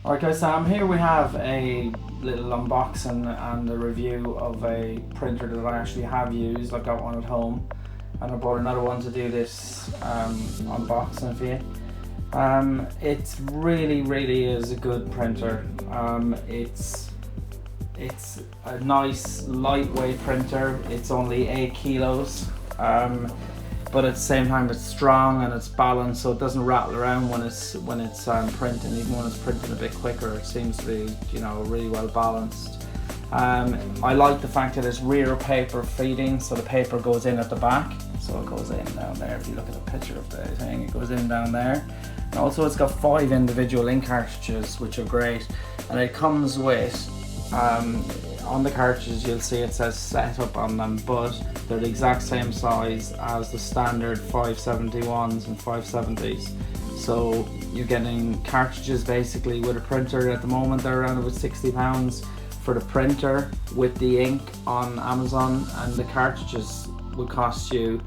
Alright guys, so here we have a little unboxing and a review of a printer that I actually have used. I've got one at home and I bought another one to do this unboxing for you. It really is a good printer. It's a nice lightweight printer. It's only 8 kilos. But at the same time it's strong and it's balanced, so it doesn't rattle around when it's printing. Even when it's printing a bit quicker, it seems to be, you know, really well balanced. I like the fact that it's rear paper feeding, so the paper goes in at the back, so it goes in down there. If you look at the picture of the thing, it goes in down there. And also it's got 5 individual ink cartridges, which are great, and it comes with on the cartridges you'll see it says setup on them, but they're the exact same size as the standard 571s and 570s. So you're getting cartridges basically with a printer. At the moment they're around about £60 for the printer with the ink on Amazon, and the cartridges would cost you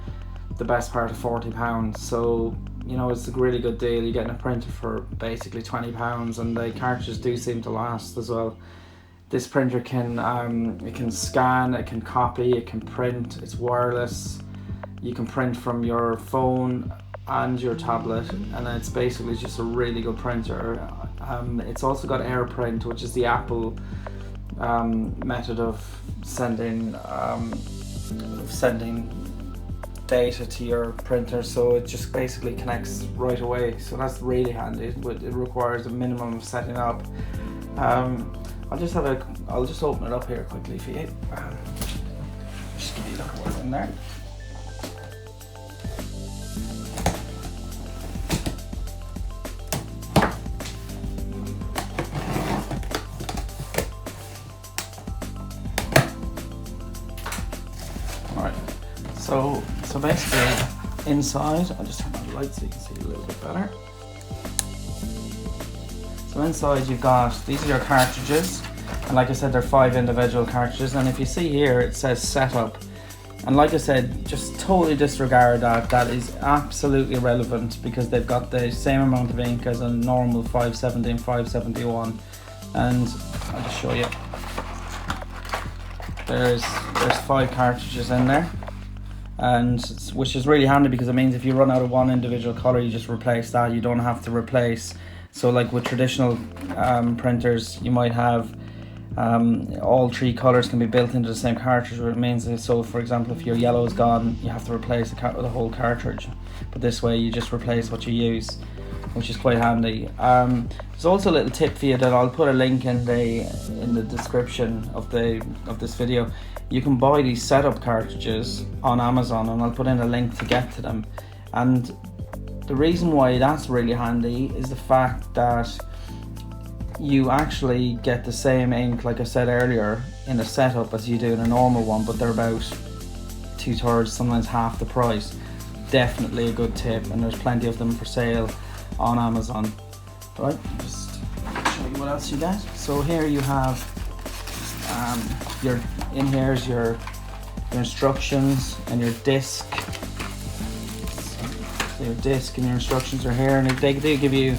the best part of £40. So you know, it's a really good deal. You're getting a printer for basically £20, and the cartridges do seem to last as well. This printer can it can scan, it can copy, it can print. It's wireless. You can print from your phone and your tablet, and it's basically just a really good printer. It's also got AirPrint, which is the Apple method of sending data to your printer, so it just basically connects right away. So that's really handy. It requires a minimum of setting up. I'll just open it up here quickly for you. Just give you a look at what's in there. Alright, so basically inside, I'll just turn on the light so you can see a little bit better. So inside you've got, these are your cartridges, and like I said, they're 5 individual cartridges, and if you see here it says setup, and like I said, just totally disregard that. That is absolutely irrelevant because they've got the same amount of ink as a normal 570 and 571, and I'll just show you. There's 5 cartridges in there, and which is really handy because it means if you run out of one individual color, you just replace that. You don't have to replace. So like with traditional printers, you might have all 3 colors can be built into the same cartridge, which means that, so for example, if your yellow is gone, you have to replace the whole cartridge. But this way you just replace what you use, which is quite handy. There's also a little tip for you that I'll put a link in the description of this video. You can buy these setup cartridges on Amazon, and I'll put in a link to get to them. And the reason why that's really handy is the fact that you actually get the same ink, like I said earlier, in a setup as you do in a normal one, but they're about 2/3, sometimes half the price. Definitely a good tip, and there's plenty of them for sale on Amazon. Right, just show you what else you get. So here you have here's your instructions and your disc. Your disc and your instructions are here, and they do give you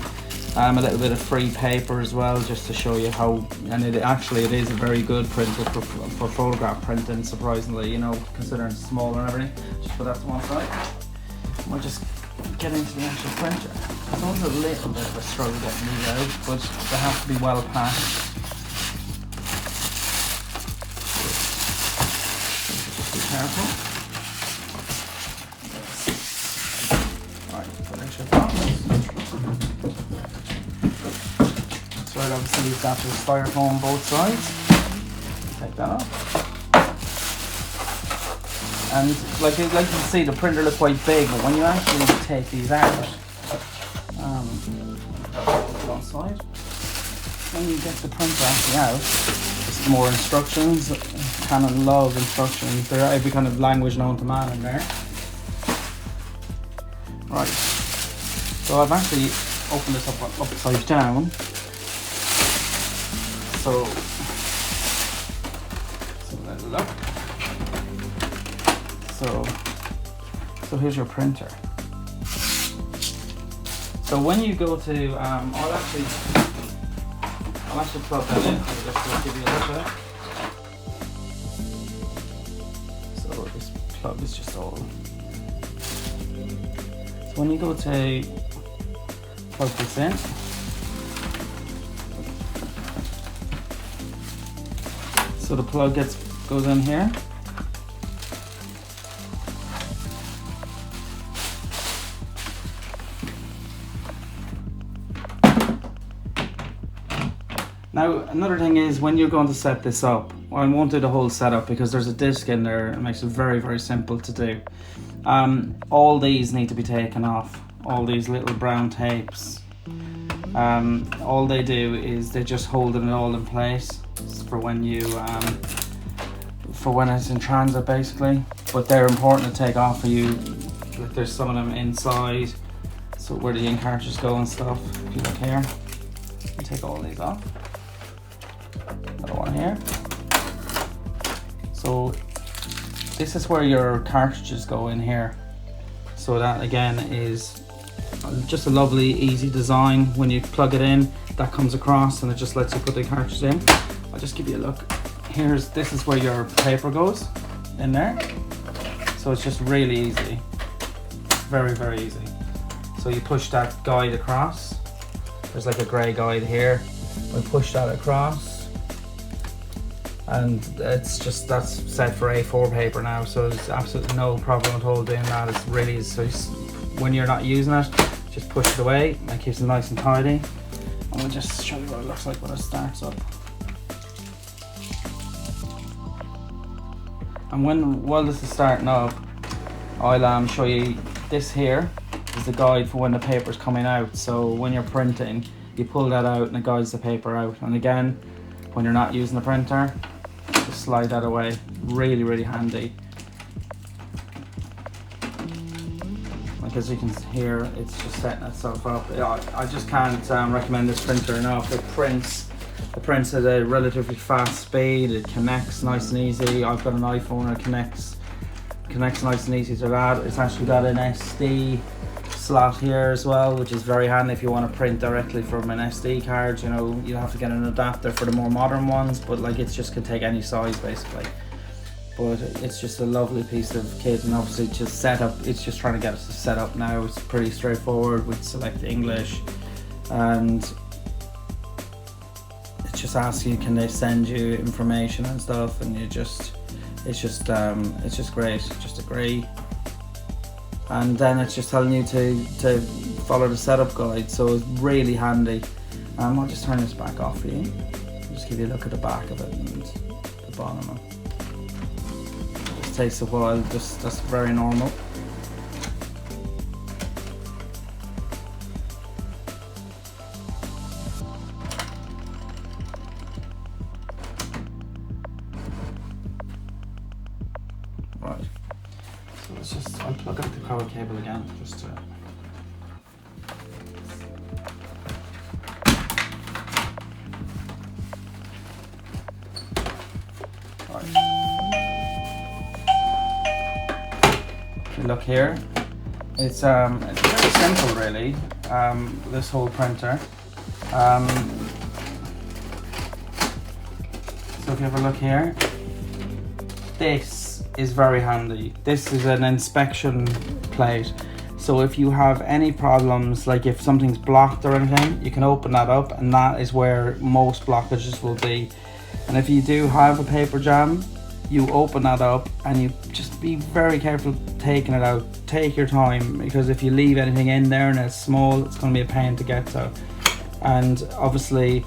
a little bit of free paper as well, just to show you how, and it is a very good printer for photograph printing, surprisingly, you know, considering it's small and everything. Just put that to one side. We'll just get into the actual printer. It's always a little bit of a struggle getting these out, but they have to be well packed. Just be careful. Right, obviously you've got your styrofoam on both sides. Take that off. And like you can see, the printer looks quite big, but when you actually take these out, one side, when you get the printer actually out, there's more instructions. Canon love instructions. There are every kind of language known to man in there. Right, so I've actually opened this up upside down. So let it up. So here's your printer. So when you go to, I'll actually I'll actually plug that in and just to give you a look at it. So this plug is just all. So when you go to plug this in, so the plug goes in here. Now another thing is when you're going to set this up, well, I won't do the whole setup because there's a disc in there. It makes it very, very simple to do. All these need to be taken off. All these little brown tapes. All they do is they just hold it all in place for when you for when it's in transit basically. But they're important to take off for you. Like there's some of them inside, so where the ink cartridges go and stuff. If you look here, you take all these off. Another one here. So this is where your cartridges go in here. So that again is just a lovely easy design. When you plug it in, that comes across and it just lets you put the cartridge in. I'll just give you a look. This is where your paper goes in there. So it's just really easy. Very, very easy. So you push that guide across. There's like a grey guide here. We push that across. And it's just, that's set for A4 paper now, so there's absolutely no problem at all doing that. It's really, so when you're not using it, just push it away. That keeps it nice and tidy. And we'll just show you what it looks like when it starts up. And while this is starting up, I'll show you this here is the guide for when the paper's coming out. So when you're printing, you pull that out and it guides the paper out. And again, when you're not using the printer, just slide that away. Really, really handy. Like as you can hear, it's just setting itself up. I just can't recommend this printer enough. It prints at a relatively fast speed. It connects nice and easy. I've got an iPhone and it connects nice and easy to that. It's actually got an SD slot here as well, which is very handy if you want to print directly from an SD card. You know, you have to get an adapter for the more modern ones, but like it's just can take any size basically. But it's just a lovely piece of kit, and obviously just set up, it's just trying to get us to set up now. It's pretty straightforward with select English, and it just asks you can they send you information and stuff, and it's just great. Just agree. And then it's just telling you to follow the setup guide, so it's really handy. I'll just turn this back off for you. I'll just give you a look at the back of it and the bottom. It just takes a while, that's very normal. Right. So let's just unplug up the power cable again, just to. Right. If you look here, it's very simple really. This whole printer. So if you have a look here, this is very handy. This is an inspection plate. So if you have any problems, like if something's blocked or anything, you can open that up, and that is where most blockages will be. And if you do have a paper jam, you open that up and you just be very careful taking it out. Take your time, because if you leave anything in there and it's small, it's going to be a pain to get to. And obviously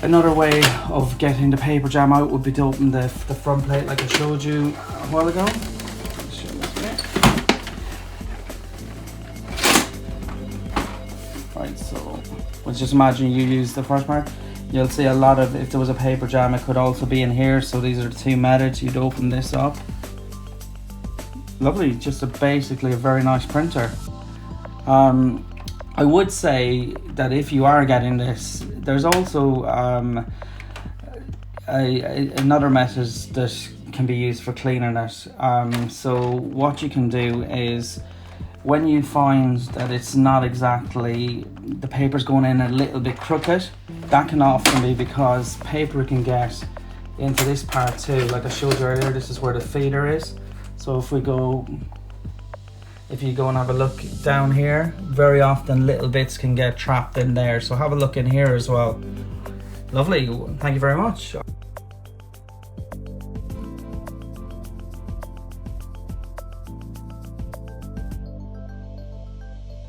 another way of getting the paper jam out would be to open the front plate like I showed you a while ago. Right, so let's just imagine you use the first part. You'll see a lot of, if there was a paper jam, it could also be in here. So these are the two methods. You'd open this up. Lovely, just basically a very nice printer. I would say that if you are getting this, there's also another method that can be used for cleaning it. So what you can do is, when you find that it's not exactly, the paper's going in a little bit crooked, that can often be because paper can get into this part too. Like I showed you earlier, this is where the feeder is. So if you go and have a look down here, very often little bits can get trapped in there. So have a look in here as well. Lovely, thank you very much.